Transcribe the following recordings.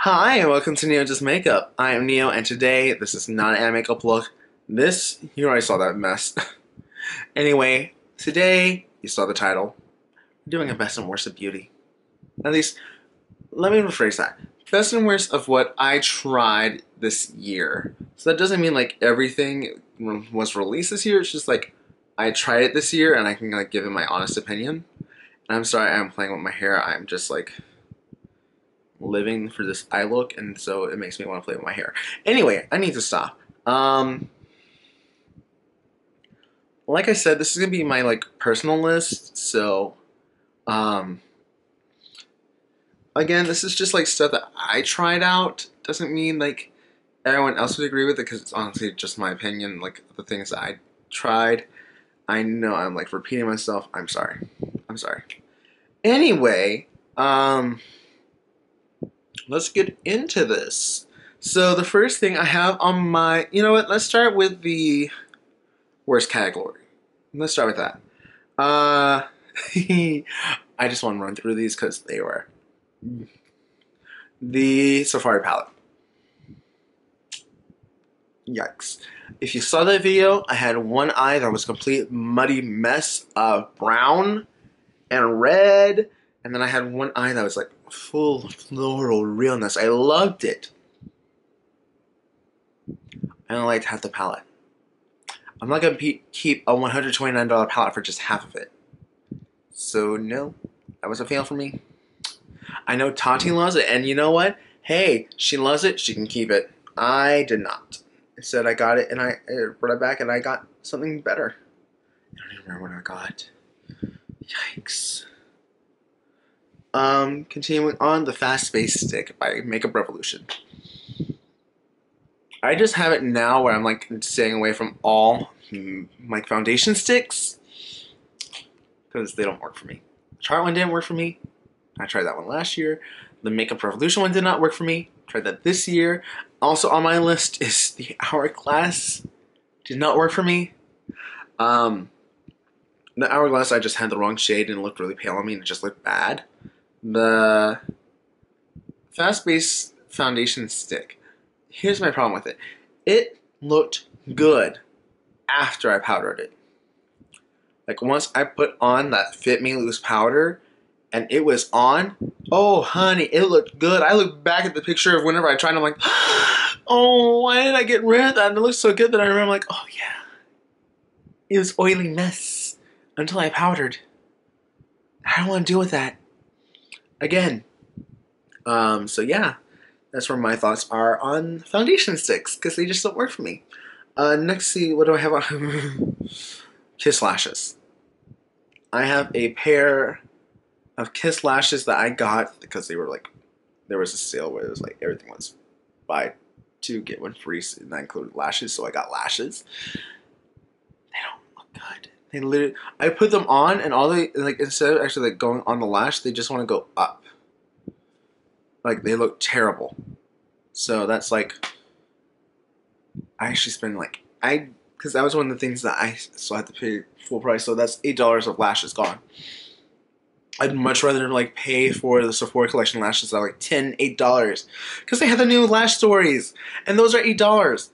Hi, and welcome to Neo Just Makeup. I am Neo, and today, this is not an makeup look. You already saw that mess. Anyway, today, you saw the title. We're doing a best and worst of beauty. At least, let me rephrase that. Best and worst of what I tried this year. So that doesn't mean like everything was released this year. It's just like, I tried it this year, and I can like give it my honest opinion. And I'm sorry I'm playing with my hair. I'm just like living for this eye look, and so it makes me want to play with my hair. Anyway, I need to stop. Like I said, this is gonna be my like personal list. So, um, again, this is just like stuff that I tried out. Doesn't mean like everyone else would agree with it because it's honestly just my opinion. Like the things that I tried. I know I'm like repeating myself. I'm sorry. I'm sorry. Anyway, let's get into this. So the first thing I have on my, you know what? Let's start with the worst category. Let's start with that. I just want to run through these because they were the Safari palette. Yikes! If you saw that video, I had one eye that was a complete muddy mess of brown and red, and then I had one eye that was like full floral realness. I loved it. I don't like half the palette. I'm not gonna keep a $129 palette for just half of it. So no, that was a fail for me. I know Tati loves it, and you know what? Hey, she loves it. She can keep it. I did not. Instead, I got it, and I brought it back, and I got something better. I don't even remember what I got. Yikes. Continuing on, the Fast Space Stick by Makeup Revolution. I just have it now where I'm like staying away from all like foundation sticks because they don't work for me. The Chart one didn't work for me. I tried that one last year. The Makeup Revolution one did not work for me. Tried that this year. Also on my list is the Hourglass. Did not work for me. The Hourglass, I just had the wrong shade and it looked really pale on me and it just looked bad. The Fast Base Foundation Stick. Here's my problem with it. It looked good after I powdered it. Like once I put on that Fit Me Loose powder and it was on, oh honey, it looked good. I look back at the picture of whenever I tried and I'm like, oh, why did I get rid of that? And it looks so good that I remember like, oh yeah, it was oily mess until I powdered. I don't want to deal with that again. So yeah, that's where my thoughts are on foundation sticks because they just don't work for me. Next, see, what do I have on? Kiss lashes. I have a pair of Kiss lashes that I got because they were like, there was a sale where it was like everything was buy two get one free, and that included lashes. So I got lashes. They don't look good. They literally, I put them on, and all they like instead of actually like going on the lash, they just want to go up. Like they look terrible. So that's like, I actually spent like because that was one of the things that I still had to pay full price. So that's $8 of lashes gone. I'd much rather like pay for the Sephora collection lashes that are like $8 because they have the new lash stories and those are $8.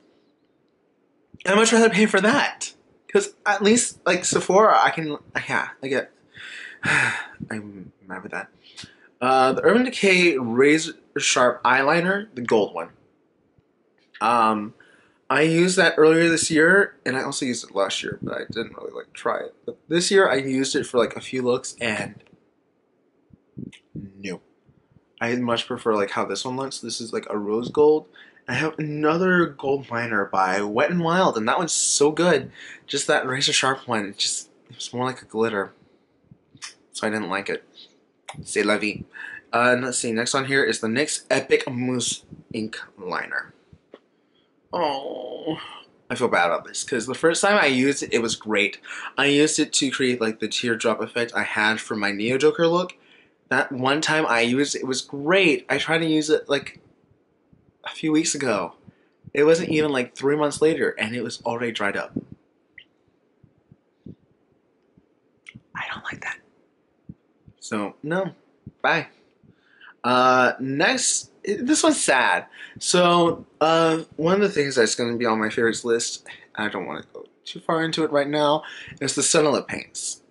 I'd much rather pay for that because at least like Sephora I can I get I'm mad with that. The Urban Decay Razor Sharp Eyeliner, the gold one. I used that earlier this year, and I also used it last year, but I didn't really like try it. But this year I used it for like a few looks, and no. I much prefer like how this one looks. This is like a rose gold. I have another gold liner by Wet n Wild, and that one's so good. Just that razor sharp one, it was more like a glitter, so I didn't like it. C'est la vie. Let's see. Next on here is the NYX Epic Mousse Ink Liner. Oh, I feel bad about this because the first time I used it, it was great. I used it to create like the teardrop effect I had for my Neo Joker look. That one time I used it, it was great. I tried to use it like a few weeks ago. It wasn't even like 3 months later, and it was already dried up. I don't like that. So no, bye. Next this one's sad. So, one of the things that's going to be on my favorites list, I don't want to go too far into it right now, is the Sunny Lip paints.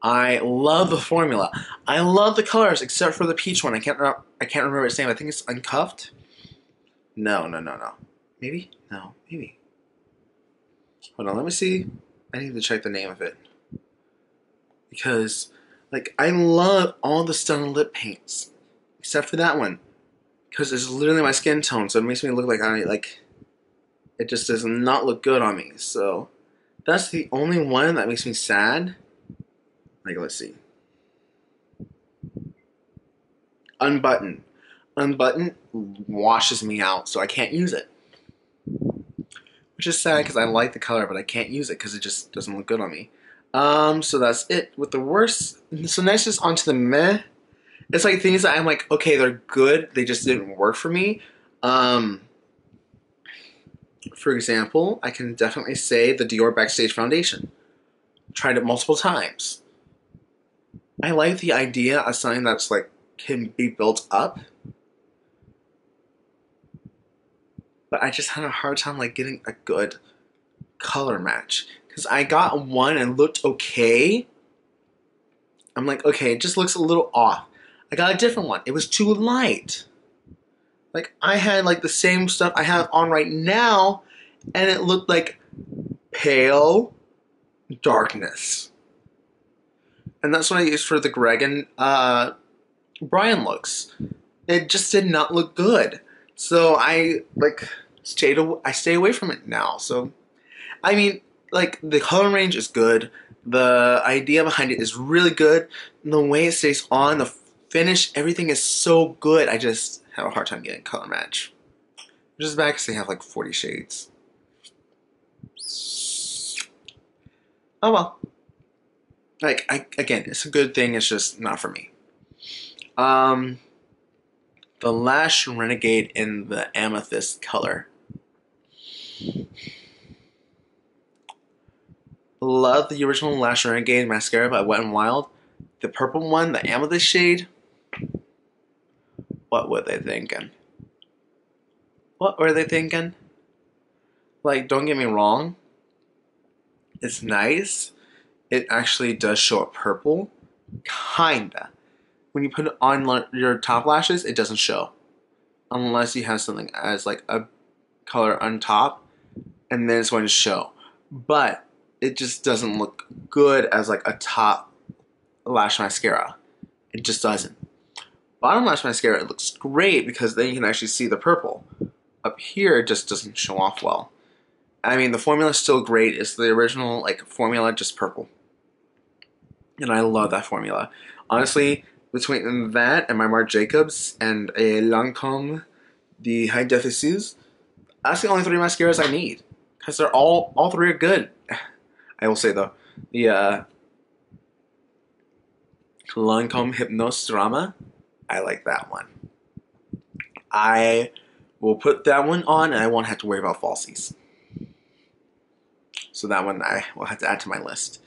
I love the formula. I love the colors, except for the peach one. I can't remember its name. I think it's Uncuffed. No. Maybe? No, maybe. Hold on, let me see. I need to check the name of it. Because, like, I love all the Sunny Lip paints. Except for that one. Because it's literally my skin tone, so it makes me look like it just does not look good on me. So, that's the only one that makes me sad. Like, let's see. Unbutton. Unbutton washes me out, so I can't use it. Which is sad because I like the color, but I can't use it because it just doesn't look good on me. So that's it with the worst. So next is onto the meh. It's like things that I'm like, okay, they're good, they just didn't work for me. For example, I can definitely say the Dior Backstage Foundation. Tried it multiple times. I like the idea of something that's like can be built up, but I just had a hard time like getting a good color match because I got one and looked okay. I'm like, okay, it just looks a little off. I got a different one. It was too light. Like I had like the same stuff I have on right now, and it looked like pale darkness. And that's what I used for the Greg and Brian looks. It just did not look good. So I like stay away from it now. So I mean, like the color range is good. The idea behind it is really good. The way it stays on, the finish, everything is so good. I just have a hard time getting color match. Which is bad because they have like 40 shades. Oh well. Like, again, it's a good thing, it's just not for me. The Lash Renegade in the amethyst color. Love the original Lash Renegade mascara by Wet n Wild. The purple one, the amethyst shade. What were they thinking? What were they thinking? Like, don't get me wrong. It's nice. It actually does show up purple. Kinda. When you put it on your top lashes, it doesn't show. Unless you have something as like a color on top, and then it's going to show. But it just doesn't look good as like a top lash mascara. It just doesn't. Bottom lash mascara, it looks great because then you can actually see the purple. Up here, it just doesn't show off well. I mean, the formula is still great. It's the original like formula, just purple. And I love that formula. Honestly, between that and my Marc Jacobs and a Lancome the High Definitions, that's the only three mascaras I need. Because they're all three are good. I will say though, the Lancome Hypnose Drama, I like that one. I will put that one on and I won't have to worry about falsies. So that one I will have to add to my list.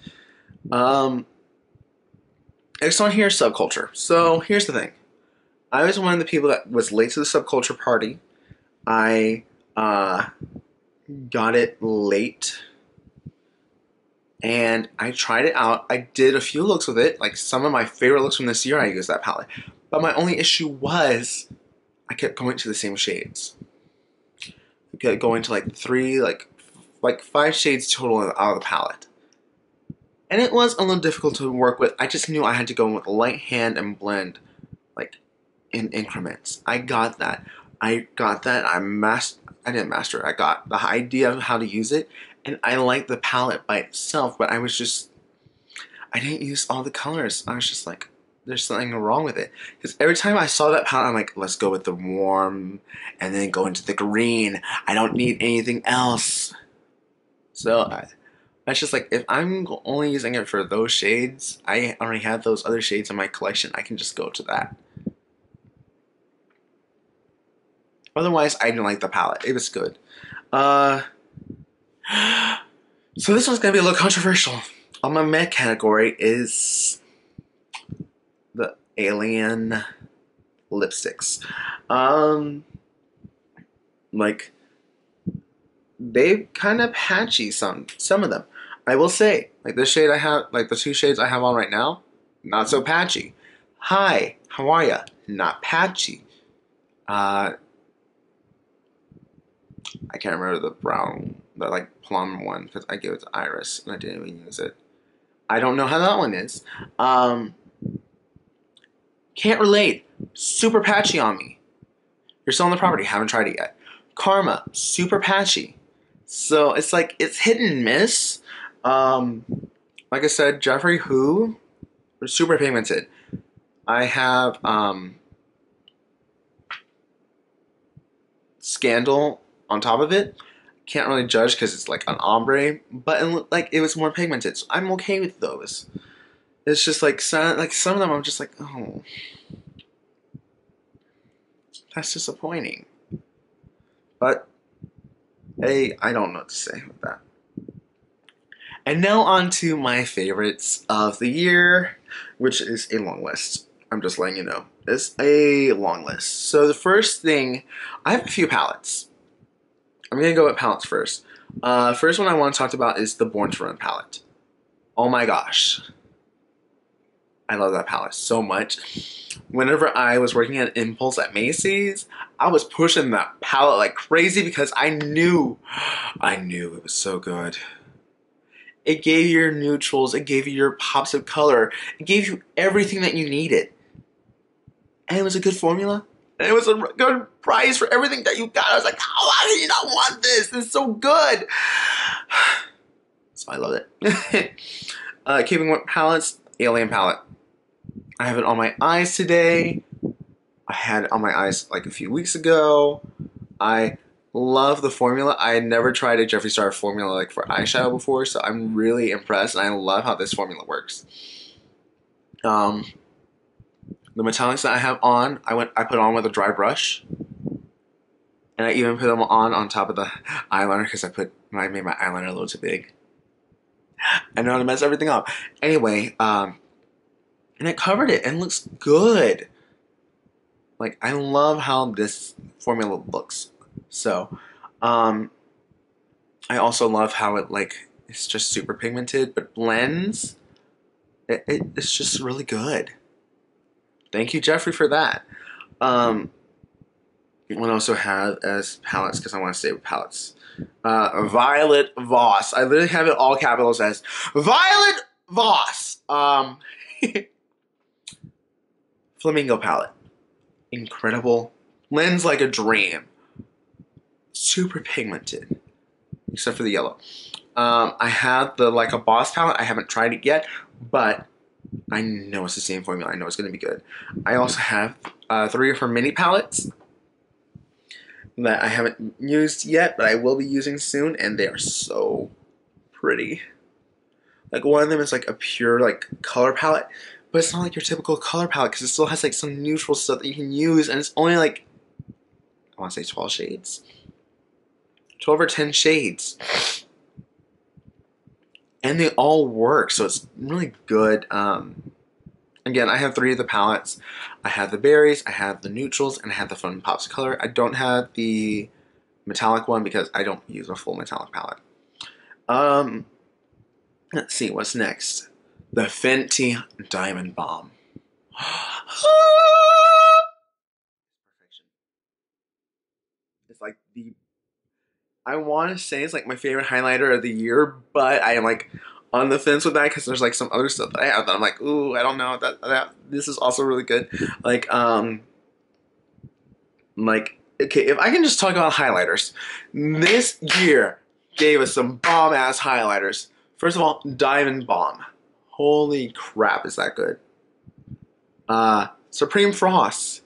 Next on here is Subculture. So here's the thing. I was one of the people that was late to the Subculture party. I got it late. And I tried it out. I did a few looks with it. Like some of my favorite looks from this year, I used that palette. But my only issue was I kept going to the same shades. I kept going to like like 5 shades total out of the palette. And it was a little difficult to work with. I just knew I had to go with light hand and blend, like, in increments. I got that. I didn't master it. I got the idea of how to use it, and I liked the palette by itself, but I didn't use all the colors. I was just like, there's something wrong with it. Because every time I saw that palette, I'm like, let's go with the warm, and then go into the green. I don't need anything else. So, that's just like, if I'm only using it for those shades, I already have those other shades in my collection. I can just go to that. Otherwise, I didn't like the palette. It was good. So this one's going to be a little controversial. On my meh category is the Alien lipsticks. Like, they kind of patchy, some of them. I will say, like this shade I have, like the 2 shades I have on right now, not so patchy. Hi, how are ya? Not patchy. I can't remember the brown, the like plum one, because I gave it to Iris and I didn't even use it. I don't know how that one is. Can't relate. Super patchy on me. You're still on the property. Haven't tried it yet. Karma. Super patchy. So it's like, it's hit and miss. Like I said, Jeffree Who, super pigmented. I have Scandal on top of it. Can't really judge because it's like an ombre, but like it was more pigmented, so I'm okay with those. It's just like some of them I'm just like, oh, that's disappointing. But hey, I don't know what to say with that. And now on to my favorites of the year, which is a long list. I'm just letting you know. It's a long list. So the first thing, I have a few palettes. I'm going to go with palettes first. First one I want to talk about is the Born to Run palette. Oh my gosh. I love that palette so much. Whenever I was working at Impulse at Macy's, I was pushing that palette like crazy because I knew it was so good. It gave you your neutrals, it gave you your pops of color, it gave you everything that you needed. And it was a good formula. And it was a good price for everything that you got. I was like, oh, why do you not want this? It's so good. So I love it. Keeping with palettes, Alien palette. I have it on my eyes today. I had it on my eyes like a few weeks ago. I love the formula. I had never tried a Jeffree Star formula like for eyeshadow before, so I'm really impressed, and I love how this formula works. The metallics that I have on, I put on with a dry brush, and I even put them on top of the eyeliner because I made my eyeliner a little too big. I know how to mess everything up. Anyway, and it covered it and looks good. Like, I love how this formula looks. So, I also love how it's just super pigmented, but blends. It's just really good. Thank you, Jeffree, for that. What I also have as palettes, because I want to stay with palettes. Violet Voss. I literally have it all capitals as Violet Voss. Flamingo palette. Incredible. Blends like a dream. Super pigmented. Except for the yellow. I have the Like a Boss palette. I haven't tried it yet, but I know it's the same formula. I know it's going to be good. I also have 3 of her mini palettes that I haven't used yet, but I will be using soon, and they are so pretty. Like, one of them is like a pure like color palette, but it's not like your typical color palette because it still has like some neutral stuff that you can use, and it's only like, I want to say 12 shades. 12 or 10 shades. And they all work, so it's really good. Again, I have 3 of the palettes. I have the berries, I have the neutrals, and I have the fun pops of color. I don't have the metallic one because I don't use a full metallic palette. Let's see, what's next? The Fenty Diamond Bomb. Perfection. It's like I want to say it's like my favorite highlighter of the year, but I am like on the fence with that because there's like some other stuff that I have that I'm like, ooh, I don't know, that this is also really good. Like okay, if I can just talk about highlighters, this year gave us some bomb ass highlighters. First of all, Diamond Bomb. Holy crap, is that good? Supreme Frost.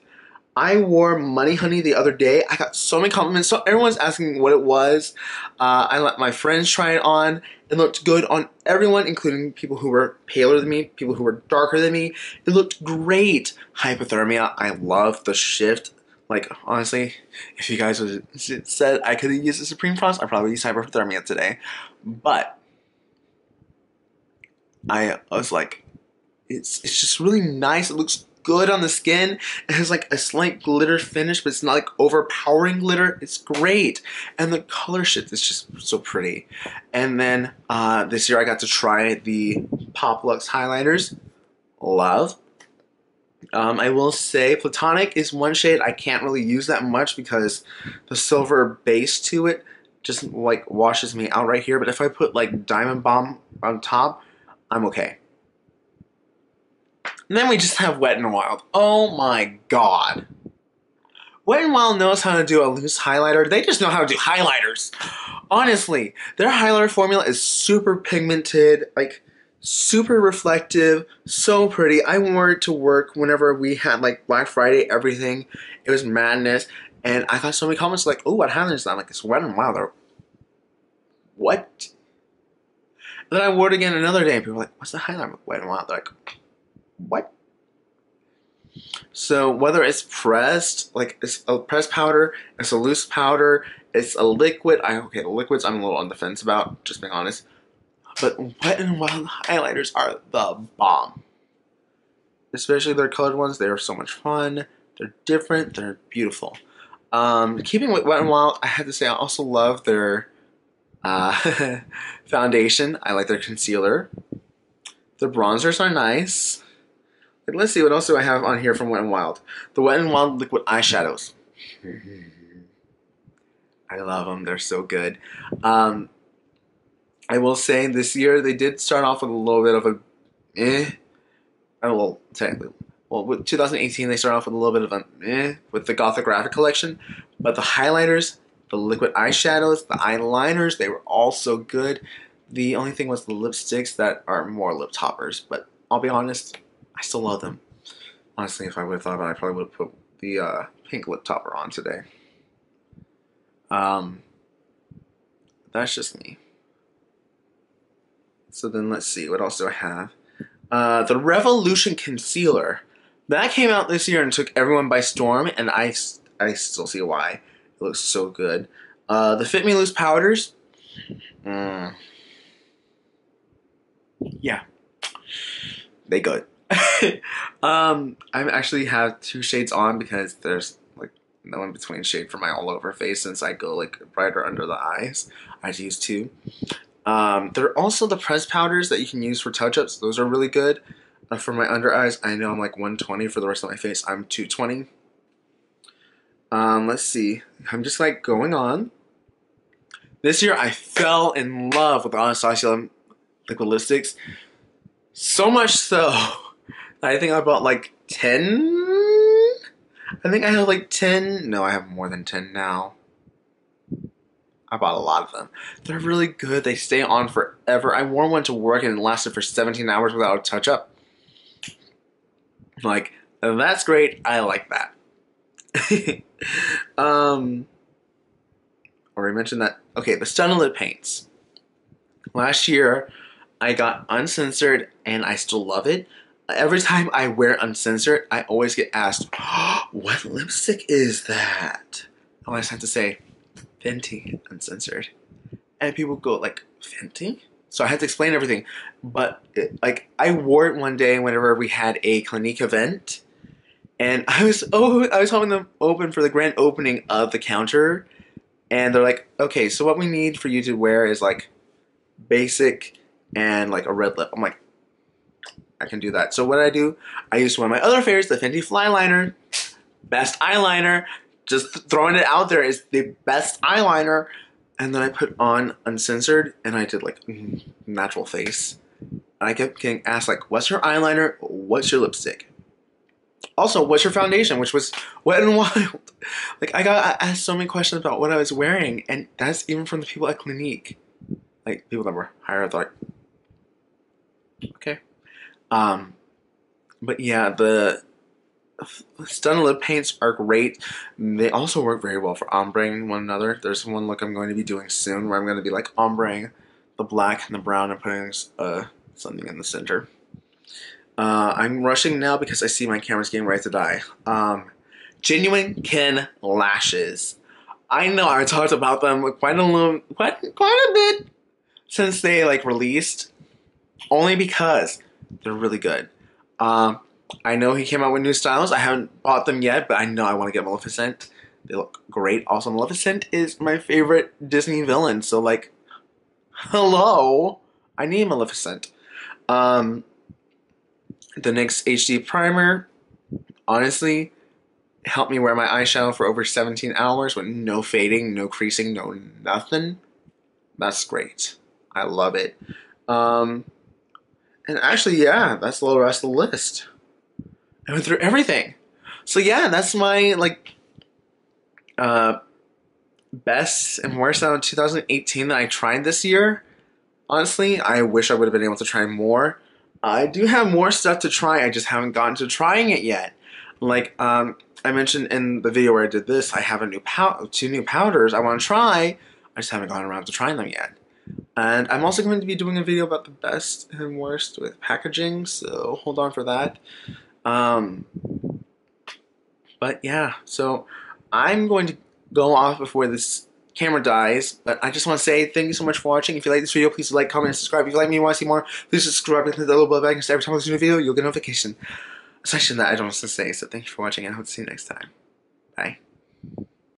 I wore Money Honey the other day. I got so many compliments. So everyone's asking what it was. I let my friends try it on. It looked good on everyone, including people who were paler than me, people who were darker than me. It looked great. Hypothermia. I love the shift. Like, honestly, if you guys would said I could use a Supreme Frost, I'd probably use hypothermia today. But I was like, it's just really nice. It looks good on the skin. It has like a slight glitter finish, but it's not like overpowering glitter. It's great. And the color shift is just so pretty. And then this year I got to try the Pop Luxe highlighters. Love. I will say Platonic is one shade I can't really use that much because the silver base to it just like washes me out right here. But if I put like Diamond Bomb on top, I'm okay. And then we just have Wet n Wild. Oh my god. Wet n Wild knows how to do a loose highlighter. They just know how to do highlighters. Honestly, their highlighter formula is super pigmented, like super reflective, so pretty. I wore it to work whenever we had like Black Friday, everything. It was madness. And I got so many comments like, oh, what highlighter is that? I'm like, it's Wet n Wild. They're, what? And then I wore it again another day and people were like, what's the highlighter? I'm like, Wet n Wild. They're like, what? So whether it's pressed, like it's a pressed powder, it's a loose powder, it's a liquid. Okay, the liquids I'm a little on the fence about, just being honest. But Wet n Wild highlighters are the bomb. Especially their colored ones, they are so much fun. They're different, they're beautiful. Keeping with Wet n Wild, I have to say I also love their foundation. I like their concealer. Their bronzers are nice. Let's see, what else do I have on here from Wet n Wild? The Wet n Wild liquid eyeshadows. I love them. They're so good. I will say this year they did start off with a little bit of a well, technically. Well, with 2018 they started off with a little bit of a with the Gothic Graphic collection. But the highlighters, the liquid eyeshadows, the eyeliners, they were all so good. The only thing was the lipsticks that are more lip toppers. But I'll be honest, I still love them. Honestly, if I would have thought about it, I probably would have put the pink lip topper on today. That's just me. So then let's see, what else do I have? The Revolution Concealer. That came out this year and took everyone by storm, and I still see why. It looks so good. The Fit Me Loose powders. Yeah. They good. I actually have 2 shades on because there's like no in between shade for my all over face since I go like brighter under the eyes. I had to use 2. There are also the pressed powders that you can use for touch-ups. Those are really good. For my under eyes, I know I'm like 120. For the rest of my face, I'm 220. Let's see. I'm just like going on. This year, I fell in love with Anastasia liquid lipsticks. So much so, I think I bought like 10? I think I have like 10. No, I have more than 10 now. I bought a lot of them. They're really good. They stay on forever. I wore one to work and it lasted for 17 hours without a touch-up. Like, that's great. I like that. Already mentioned that. Okay, the Stunna Lip Paints. Last year, I got Uncensored and I still love it. Every time I wear Uncensored, I always get asked, oh, what lipstick is that? I always have to say, Fenty Uncensored. And people go like, Fenty? So I had to explain everything. But like I wore it one day whenever we had a Clinique event. And I was helping them open for the grand opening of the counter. And they're like, okay, so what we need for you to wear is like basic and like a red lip. I'm like, I can do that. So what I do, I use one of my other favorites, the Fenty Fly Liner. Best eyeliner. Just throwing it out there is the best eyeliner. And then I put on Uncensored and I did like natural face. And I kept getting asked like, what's your eyeliner? What's your lipstick? Also, what's your foundation? Which was Wet n Wild. Like I got asked so many questions about what I was wearing. And that's even from the people at Clinique. Like people that were higher, they're like, okay. But yeah, the Stunna Lip Paints are great. They also work very well for ombreing one another. There's one look I'm going to be doing soon where I'm going to be like ombreing the black and the brown and putting something in the center. I'm rushing now because I see my camera's getting ready to die. Genuine Kin Lashes. I know I talked about them quite a bit since they like released, only because they're really good. I know he came out with new styles. I haven't bought them yet, but I know I want to get Maleficent. They look great. Also, Maleficent is my favorite Disney villain. So, like, hello, I need Maleficent. The NYX HD primer, honestly, helped me wear my eyeshadow for over 17 hours with no fading, no creasing, no nothing. That's great. I love it. And actually, yeah, that's the rest of the list. I went through everything. So yeah, that's my like best and worst out of 2018 that I tried this year. Honestly, I wish I would have been able to try more. I do have more stuff to try. I just haven't gotten to trying it yet. Like I mentioned in the video where I did this, I have a new two new powders I want to try. I just haven't gotten around to trying them yet. And I'm also going to be doing a video about the best and worst with packaging, so hold on for that. But yeah, so I'm going to go off before this camera dies, but I just want to say thank you so much for watching. If you like this video, please like, comment, and subscribe. If you like me and want to see more, please subscribe and click the little bell button so every time I post a new video, you'll get a notification. Aside from that, I don't know what to say, so thank you for watching and I hope to see you next time. Bye.